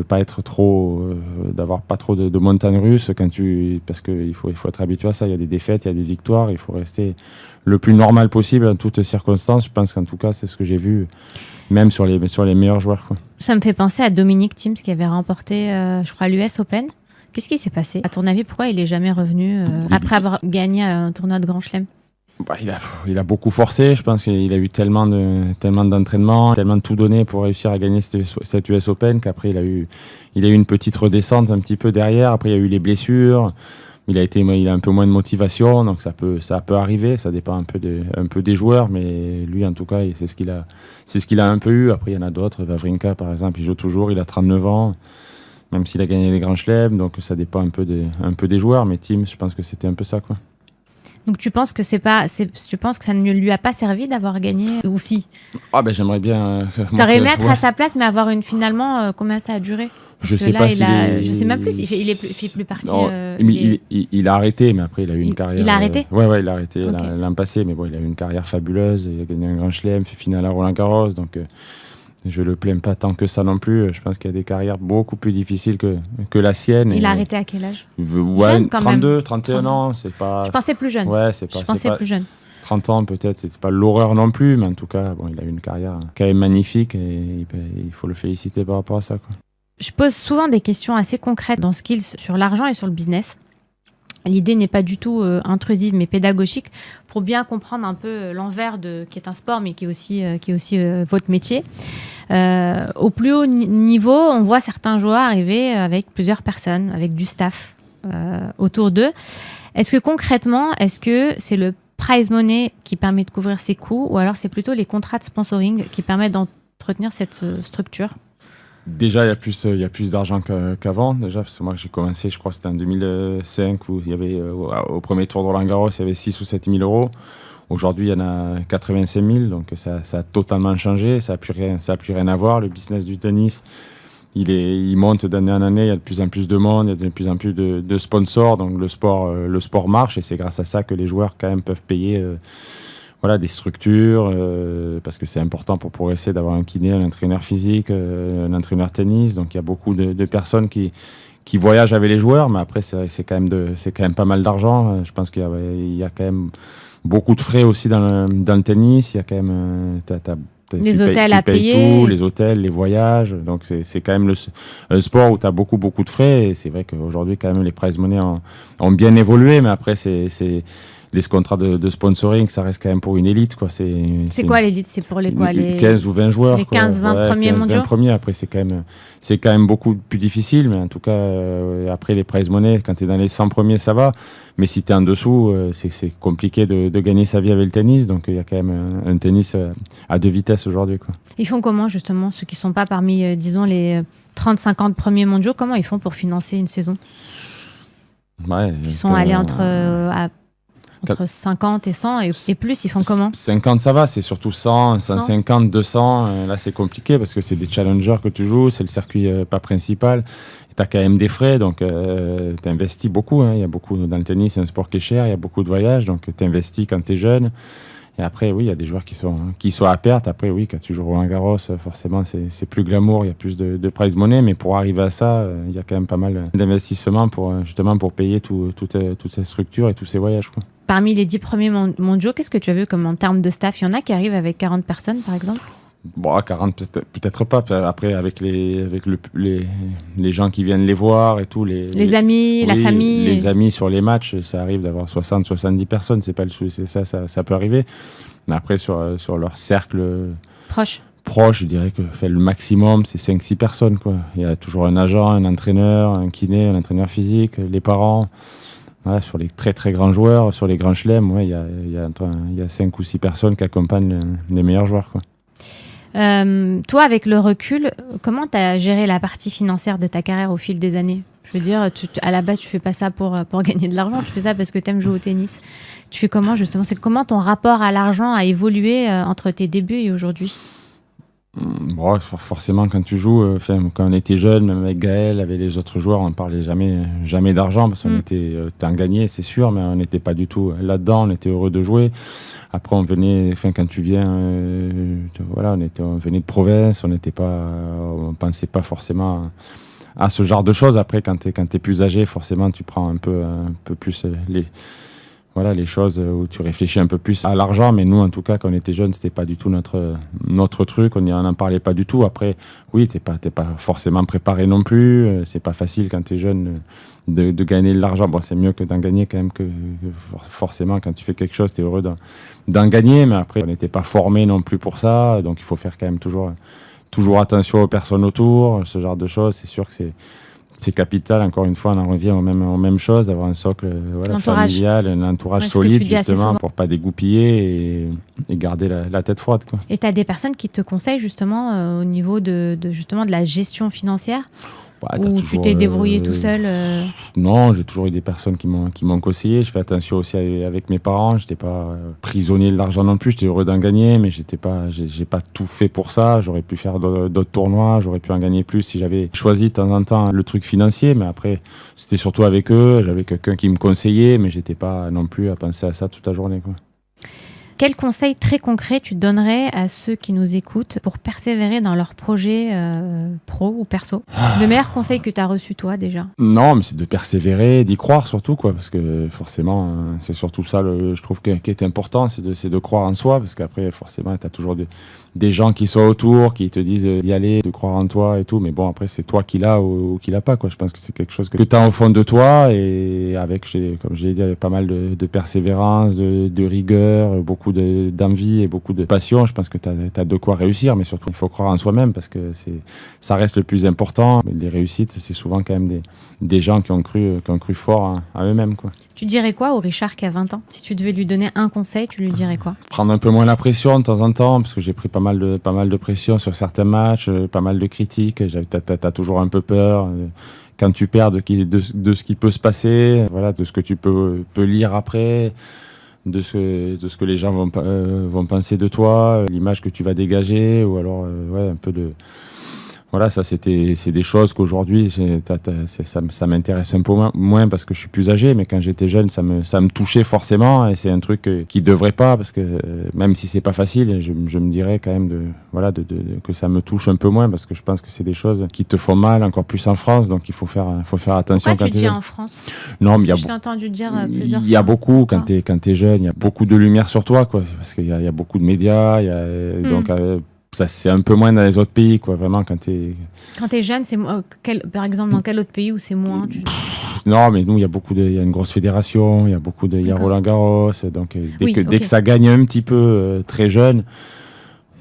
Speaker 1: pas être trop, d'avoir pas trop de montagnes russes parce qu'il faut être habitué à ça. Il y a des défaites, il y a des victoires. Il faut rester le plus normal possible en toutes circonstances. Je pense qu'en tout cas, c'est ce que j'ai vu, même sur les meilleurs joueurs, quoi.
Speaker 2: Ça me fait penser à Dominic Thiem qui avait remporté, je crois, l'US Open. Qu'est-ce qui s'est passé ? À ton avis, pourquoi il est jamais revenu après avoir gagné un tournoi de Grand Chelem ?
Speaker 1: Il a beaucoup forcé. Je pense qu'il a eu tellement d'entraînement, tellement de tout donné pour réussir à gagner cette US Open qu'après il a eu une petite redescente un petit peu derrière. Après il y a eu les blessures. Il a un peu moins de motivation, donc ça peut arriver. Ça dépend un peu des joueurs, mais lui en tout cas c'est ce qu'il a un peu eu. Après il y en a d'autres. Wawrinka par exemple, il joue toujours. Il a 39 ans. Même s'il a gagné les grands chelems, donc ça dépend un peu des joueurs. Mais Thiem, je pense que c'était un peu ça, quoi.
Speaker 2: Donc tu penses que ça ne lui a pas servi d'avoir gagné ou si ?
Speaker 1: J'aimerais bien.
Speaker 2: T'aurais aimé être à sa place, mais avoir finalement combien ça a duré ?
Speaker 1: Je sais pas
Speaker 2: je sais même plus. Il fait plus partie.
Speaker 1: Il a arrêté, mais après il a eu une carrière.
Speaker 2: Il a arrêté ?
Speaker 1: Ouais, il a arrêté l'an passé, mais bon, il a eu une carrière fabuleuse. Il a gagné un grand chelem, fait finale à Roland-Garros, donc. Je le plains pas tant que ça non plus. Je pense qu'il y a des carrières beaucoup plus difficiles que la sienne.
Speaker 2: Il a arrêté à quel âge ?
Speaker 1: Jeune, 32, 31 ans, c'est pas...
Speaker 2: Je pensais plus jeune.
Speaker 1: Ouais,
Speaker 2: plus jeune.
Speaker 1: 30 ans peut-être, c'était pas l'horreur non plus, mais en tout cas, il a eu une carrière quand même magnifique et il faut le féliciter par rapport à ça, quoi.
Speaker 2: Je pose souvent des questions assez concrètes dans Skills sur l'argent et sur le business. L'idée n'est pas du tout intrusive, mais pédagogique, pour bien comprendre un peu l'envers qui est un sport, mais qui est aussi votre métier. Au plus haut niveau, on voit certains joueurs arriver avec plusieurs personnes, avec du staff autour d'eux. Est-ce que concrètement, c'est le prize money qui permet de couvrir ses coûts, ou alors c'est plutôt les contrats de sponsoring qui permettent d'entretenir cette structure ?
Speaker 1: Déjà, il y a plus d'argent qu'avant. Déjà, parce que moi, j'ai commencé, je crois que c'était en 2005, où il y avait, au premier tour de Roland-Garros, il y avait 6 ou 7 000 euros. Aujourd'hui, il y en a 85 000, donc ça a totalement changé. Ça n'a plus rien à voir. Le business du tennis, il monte d'année en année. Il y a de plus en plus de monde, il y a de plus en plus de sponsors. Donc le sport marche, et c'est grâce à ça que les joueurs quand même peuvent payer des structures, parce que c'est important pour progresser d'avoir un kiné, un entraîneur physique, un entraîneur tennis. Donc il y a beaucoup de personnes qui voyagent avec les joueurs, mais après c'est quand même pas mal d'argent. Je pense qu'il y a quand même beaucoup de frais aussi dans le tennis. Il y a quand même
Speaker 2: les hôtels à payer,
Speaker 1: tout, les hôtels, les voyages. Donc c'est quand même un sport où tu as beaucoup de frais. Et c'est vrai qu'aujourd'hui quand même les prize money ont bien évolué, mais après c'est les contrats de sponsoring, ça reste quand même pour une élite, quoi.
Speaker 2: C'est quoi l'élite ? C'est pour les
Speaker 1: 15 ou 20 joueurs.
Speaker 2: Les 15-20 premiers mondiaux.
Speaker 1: 20 premiers. Après, c'est quand même beaucoup plus difficile. Mais en tout cas, après les prize money, quand tu es dans les 100 premiers, ça va. Mais si tu es en dessous, c'est compliqué de gagner sa vie avec le tennis. Donc, il y a quand même un tennis à deux vitesses aujourd'hui, quoi.
Speaker 2: Ils font comment, justement, ceux qui ne sont pas parmi, disons, les 30-50 premiers mondiaux, comment ils font pour financer une saison ? Ils sont allés entre 50 et 100 et plus, ils font comment ?
Speaker 1: 50, ça va, c'est surtout 100, 150, 200. Là, c'est compliqué parce que c'est des challengers que tu joues, c'est le circuit pas principal. Tu as quand même des frais, donc tu investis beaucoup. Il y a beaucoup dans le tennis, c'est un sport qui est cher, il y a beaucoup de voyages, donc tu investis quand tu es jeune. Et après, oui, il y a des joueurs qui sont à perte. Après, oui, quand tu joues Roland-Garros, forcément, c'est plus glamour, il y a plus de prize money. Mais pour arriver à ça, il y a quand même pas mal d'investissements pour payer toutes ces structures et tous ces voyages, quoi.
Speaker 2: Parmi les 10 premiers mondiaux, qu'est-ce que tu as vu comme en termes de staff ? Il y en a qui arrivent avec 40 personnes, par exemple ?
Speaker 1: Bon, 40 peut-être pas. Après, avec les gens qui viennent les voir et tout.
Speaker 2: Les amis, la famille.
Speaker 1: Les amis sur les matchs, ça arrive d'avoir 70 personnes. C'est pas le souci, ça peut arriver. Mais après, sur leur cercle proche, je dirais que le maximum, c'est 5-6 personnes, quoi. Il y a toujours un agent, un entraîneur, un kiné, un entraîneur physique, les parents. Voilà, sur les très très grands joueurs, sur les grands chelems, ouais, il y a 5 ou 6 personnes qui accompagnent les meilleurs joueurs, quoi.
Speaker 2: Toi, avec le recul, comment tu as géré la partie financière de ta carrière au fil des années ? Je veux dire, à la base, tu fais pas ça pour gagner de l'argent, tu fais ça parce que tu aimes jouer au tennis. Tu fais comment, justement ? C'est comment ton rapport à l'argent a évolué entre tes débuts et aujourd'hui ?
Speaker 1: Bon, forcément, quand tu joues, quand on était jeune, même avec Gaël, avec les autres joueurs, on ne parlait jamais d'argent parce qu'on était en gagné, c'est sûr, mais on n'était pas du tout là-dedans, on était heureux de jouer. Après, on venait, quand tu viens, on venait de province, on pensait pas forcément à ce genre de choses. Après, quand t'es plus âgé, forcément, tu prends un peu plus les choses où tu réfléchis un peu plus à l'argent. Mais nous, en tout cas, quand on était jeunes, c'était pas du tout notre truc. On n'en parlait pas du tout. Après, oui, t'es pas forcément préparé non plus. C'est pas facile quand t'es jeune de gagner de l'argent. Bon, c'est mieux que d'en gagner quand même que forcément quand tu fais quelque chose, t'es heureux d'en gagner. Mais après, on n'était pas formé non plus pour ça. Donc, il faut faire quand même toujours attention aux personnes autour, ce genre de choses. C'est sûr que c'est capital, encore une fois, on en revient aux mêmes choses, d'avoir un socle familial, un entourage solide, justement, pour pas dégoupiller et garder la tête froide, quoi.
Speaker 2: Et tu as des personnes qui te conseillent, justement, au niveau de la gestion financière ? Ou tu t'es débrouillé tout seul
Speaker 1: Non, j'ai toujours eu des personnes qui m'ont conseillé. Je fais attention aussi avec mes parents. Je n'étais pas prisonnier de l'argent non plus. J'étais heureux d'en gagner, mais j'ai pas tout fait pour ça. J'aurais pu faire d'autres tournois. J'aurais pu en gagner plus si j'avais choisi de temps en temps le truc financier. Mais après, c'était surtout avec eux. J'avais quelqu'un qui me conseillait, mais j'étais pas non plus à penser à ça toute la journée, quoi.
Speaker 2: Quel conseil très concret tu donnerais à ceux qui nous écoutent pour persévérer dans leurs projets pro ou perso ? Le meilleur conseil que tu as reçu toi déjà ?
Speaker 1: Non, mais c'est de persévérer, d'y croire surtout, quoi, parce que forcément, c'est surtout ça, je trouve, qui est important, c'est de croire en soi, parce qu'après, forcément, tu as toujours des gens qui sont autour, qui te disent d'y aller, de croire en toi et tout, mais bon, après, c'est toi qui l'as ou qui l'as pas, quoi. Je pense que c'est quelque chose que tu as au fond de toi, et comme je l'ai dit, avec pas mal de persévérance, de rigueur, beaucoup d'envie et beaucoup de passion, je pense que tu as de quoi réussir, mais surtout, il faut croire en soi-même, parce que ça reste le plus important. Les réussites, c'est souvent quand même des gens qui ont cru fort à eux-mêmes, quoi.
Speaker 2: Tu dirais quoi au Richard qui a 20 ans ? Si tu devais lui donner un conseil, tu lui dirais quoi ?
Speaker 1: Prendre un peu moins la pression de temps en temps, parce que j'ai pris pas mal de pression sur certains matchs, pas mal de critiques. T'as toujours un peu peur quand tu perds de ce qui peut se passer, voilà, de ce que tu peux lire après, de ce que les gens vont penser de toi, l'image que tu vas dégager, ou alors un peu de... Voilà, c'est des choses qu'aujourd'hui, ça m'intéresse un peu moins parce que je suis plus âgé, mais quand j'étais jeune, ça me touchait forcément, et c'est un truc qui devrait pas, parce que même si c'est pas facile, je me dirais quand même que ça me touche un peu moins, parce que je pense que c'est des choses qui te font mal, encore plus en France, donc il faut faire attention.
Speaker 2: Pourquoi tu dis en France ?
Speaker 1: Non, mais
Speaker 2: je l'ai entendu dire plusieurs fois.
Speaker 1: Il y a beaucoup, quand t'es jeune, il y a beaucoup de lumière sur toi, quoi, parce qu'il y a beaucoup de médias, donc... ça, c'est un peu moins dans les autres pays, quoi, vraiment, quand t'es
Speaker 2: jeune, c'est par exemple, dans quel autre pays où c'est moins
Speaker 1: Non, mais nous, il y a une grosse fédération, il y a Roland Garros, donc dès que ça gagne un petit peu très jeune,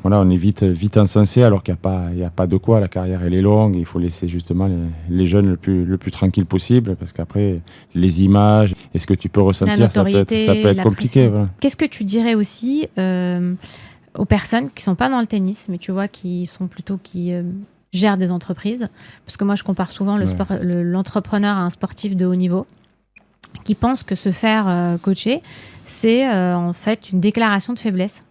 Speaker 1: voilà, on est vite encensé, alors qu'il n'y a pas de quoi, la carrière elle est longue, il faut laisser justement les jeunes le plus tranquille possible, parce qu'après, les images et ce que tu peux ressentir, ça peut être compliqué. Voilà.
Speaker 2: Qu'est-ce que tu dirais aussi aux personnes qui sont pas dans le tennis, mais tu vois, qui gèrent des entreprises, parce que moi je compare souvent l'entrepreneur à un sportif de haut niveau, qui pense que se faire coacher, c'est en fait une déclaration de faiblesse.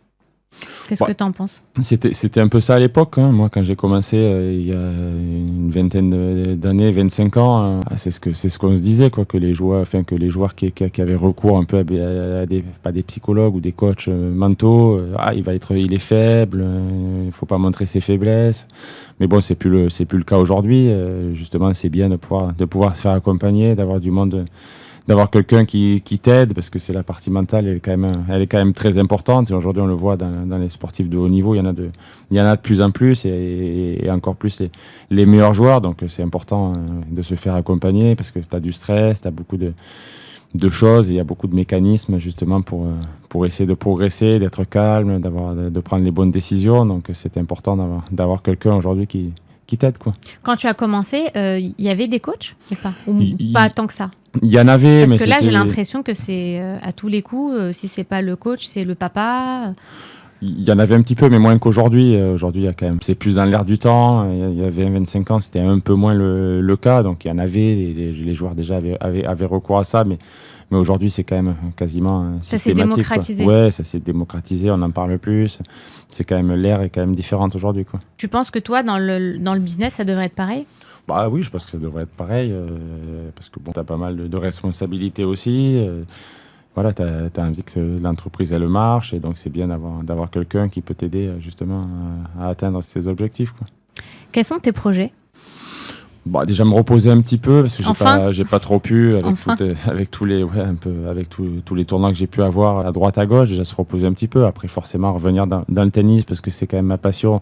Speaker 2: Qu'est-ce que tu en penses ?
Speaker 1: C'était un peu ça à l'époque, hein. Moi, quand j'ai commencé il y a une vingtaine d'années, 25 ans, c'est ce qu'on se disait, quoi, que les joueurs qui avaient recours un peu à pas des psychologues ou des coachs mentaux, il est faible, il faut pas montrer ses faiblesses. Mais bon, c'est plus le cas aujourd'hui. Justement, c'est bien de pouvoir se faire accompagner, d'avoir du monde d'avoir quelqu'un qui t'aide, parce que c'est la partie mentale, elle est quand même très importante. Et aujourd'hui, on le voit dans les sportifs de haut niveau, il y en a de plus en plus, et encore plus les meilleurs joueurs. Donc c'est important de se faire accompagner, parce que tu as du stress, tu as beaucoup de choses, et il y a beaucoup de mécanismes justement pour essayer de progresser, d'être calme, de prendre les bonnes décisions. Donc c'est important d'avoir quelqu'un aujourd'hui qui t'aide, quoi.
Speaker 2: Quand tu as commencé, il y avait des coachs ou pas, pas tant que ça?
Speaker 1: Il y en avait,
Speaker 2: parce que là j'ai l'impression que c'est à tous les coups, si c'est pas le coach, c'est le papa.
Speaker 1: Il y en avait un petit peu, mais moins qu'aujourd'hui. Aujourd'hui, il y a quand même, c'est plus dans l'air du temps. Il y avait 25 ans, c'était un peu moins le cas. Donc, il y en avait, les joueurs déjà avaient recours à ça. Mais aujourd'hui, c'est quand même quasiment
Speaker 2: ça
Speaker 1: systématique.
Speaker 2: Ça s'est démocratisé.
Speaker 1: Ouais, ça s'est démocratisé, on en parle plus. C'est quand même, l'air est quand même différente aujourd'hui, quoi.
Speaker 2: Tu penses que toi, dans le business, ça devrait être pareil?
Speaker 1: Bah oui, je pense que ça devrait être pareil. Parce que bon, tu as pas mal de responsabilités aussi. Voilà, tu as envie que l'entreprise elle marche, et donc c'est bien d'avoir quelqu'un qui peut t'aider justement à atteindre ses objectifs, quoi.
Speaker 2: Quels sont tes projets?
Speaker 1: Bah, déjà me reposer un petit peu, parce que j'ai pas trop pu avec tous les tournois que j'ai pu avoir à droite à gauche. Déjà se reposer un petit peu, après forcément revenir dans le tennis, parce que c'est quand même ma passion,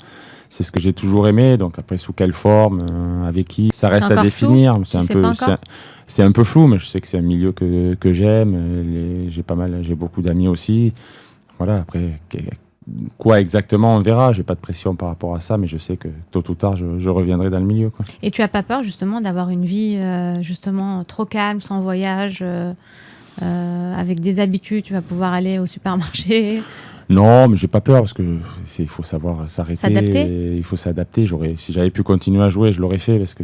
Speaker 1: c'est ce que j'ai toujours aimé. Donc après, sous quelle forme, avec qui, ça reste à définir. C'est un peu flou, mais je sais que c'est un milieu que j'aime. J'ai beaucoup d'amis aussi. Voilà, après quoi exactement, on verra. J'ai pas de pression par rapport à ça, mais je sais que tôt ou tard, je reviendrai dans le milieu, quoi.
Speaker 2: Et tu as pas peur justement d'avoir une vie justement trop calme, sans voyage, avec des habitudes, tu vas pouvoir aller au supermarché?
Speaker 1: Non, mais j'ai pas peur, parce que il faut savoir s'arrêter.
Speaker 2: S'adapter.
Speaker 1: Il faut s'adapter. Si j'avais pu continuer à jouer, je l'aurais fait, parce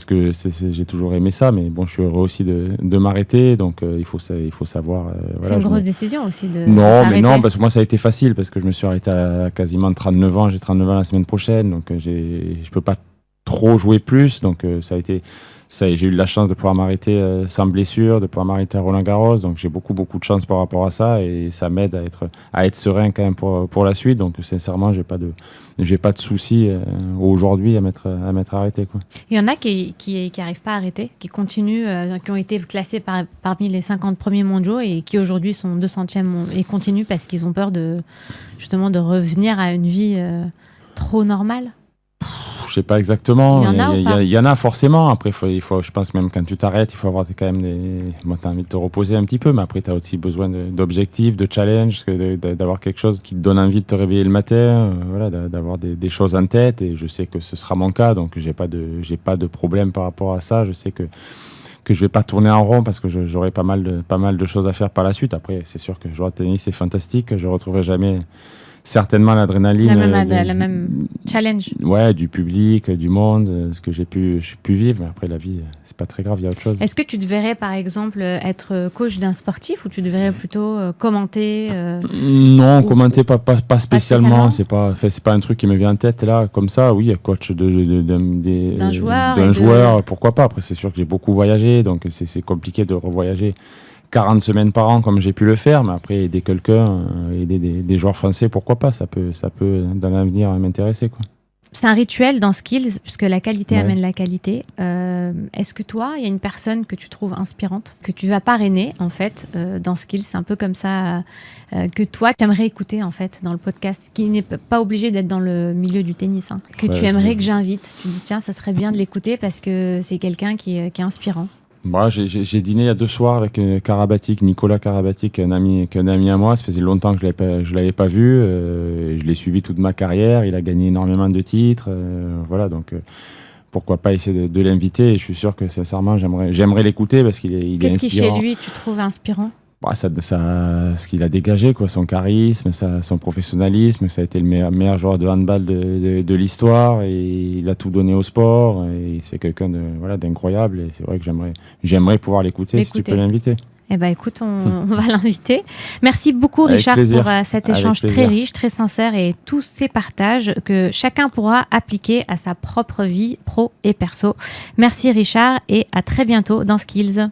Speaker 1: que j'ai toujours aimé ça. Mais bon, je suis heureux aussi de m'arrêter, donc il faut savoir.
Speaker 2: C'est une grosse décision aussi de
Speaker 1: s'arrêter.
Speaker 2: Mais
Speaker 1: non, parce que moi ça a été facile, parce que je me suis arrêté à quasiment 39 ans. J'ai 39 ans la semaine prochaine, donc je peux pas trop jouer plus. Donc j'ai eu la chance de pouvoir m'arrêter sans blessure, de pouvoir m'arrêter à Roland-Garros. Donc j'ai beaucoup de chance par rapport à ça, et ça m'aide à être serein quand même pour la suite. Donc sincèrement, j'ai pas de soucis aujourd'hui à m'être arrêté, quoi.
Speaker 2: Il y en a qui arrivent pas à arrêter, qui continuent, qui ont été classés parmi les 50 premiers mondiaux, et qui aujourd'hui sont 200e et continuent parce qu'ils ont peur justement de revenir à une vie trop normale.
Speaker 1: Je sais pas exactement.
Speaker 2: Il
Speaker 1: y en a forcément. Après, il faut, je pense, même quand tu t'arrêtes, il faut avoir quand même t'as envie de te reposer un petit peu, mais après, tu as aussi besoin d'objectifs, de challenges, d'avoir quelque chose qui te donne envie de te réveiller le matin, voilà, d'avoir des choses en tête. Et je sais que ce sera mon cas, donc j'ai pas de problème par rapport à ça. Je sais que je vais pas tourner en rond, parce que j'aurai pas mal de choses à faire par la suite. Après, c'est sûr que jouer au tennis, c'est fantastique. Je retrouverai jamais certainement l'adrénaline,
Speaker 2: la même challenge.
Speaker 1: Ouais, du public, du monde, ce que j'ai pu vivre. Mais après, la vie, c'est pas très grave, il y a autre chose.
Speaker 2: Est-ce que tu devrais, par exemple, être coach d'un sportif, ou tu devrais plutôt commenter
Speaker 1: Non, commenter pas spécialement. C'est pas un truc qui me vient en tête là, comme ça. Oui, coach d'un joueur, pourquoi pas. Après, c'est sûr que j'ai beaucoup voyagé, donc c'est compliqué de revoyager 40 semaines par an comme j'ai pu le faire, mais après aider quelqu'un, aider des joueurs français, pourquoi pas, ça peut dans l'avenir m'intéresser, quoi.
Speaker 2: C'est un rituel dans Skills, puisque la qualité amène la qualité. Est-ce que toi, il y a une personne que tu trouves inspirante, que tu vas parrainer en fait dans Skills? C'est un peu comme ça que toi, tu aimerais écouter en fait dans le podcast, qui n'est pas obligé d'être dans le milieu du tennis, hein, que tu aimerais que j'invite. Tu dis tiens, ça serait bien de l'écouter parce que c'est quelqu'un qui est inspirant.
Speaker 1: Moi, j'ai dîné il y a 2 soirs avec Nicolas Karabatic, un ami à moi. Ça faisait longtemps que je l'avais pas vu. Je l'ai suivi toute ma carrière. Il a gagné énormément de titres. Voilà, donc pourquoi pas essayer de l'inviter. Et je suis sûr que sincèrement, j'aimerais l'écouter, parce qu'il est inspirant.
Speaker 2: Qu'est-ce qui chez lui tu trouves inspirant?
Speaker 1: Ce qu'il a dégagé, quoi, son charisme, son professionnalisme. Ça a été le meilleur joueur de handball de l'histoire, et il a tout donné au sport, et c'est quelqu'un d'incroyable, et c'est vrai que j'aimerais pouvoir l'écouter. Si tu peux l'inviter.
Speaker 2: Eh ben, écoute, on va l'inviter. Merci beaucoup, Richard, pour cet échange très riche, très sincère, et tous ces partages que chacun pourra appliquer à sa propre vie pro et perso. Merci, Richard, et à très bientôt dans Skills.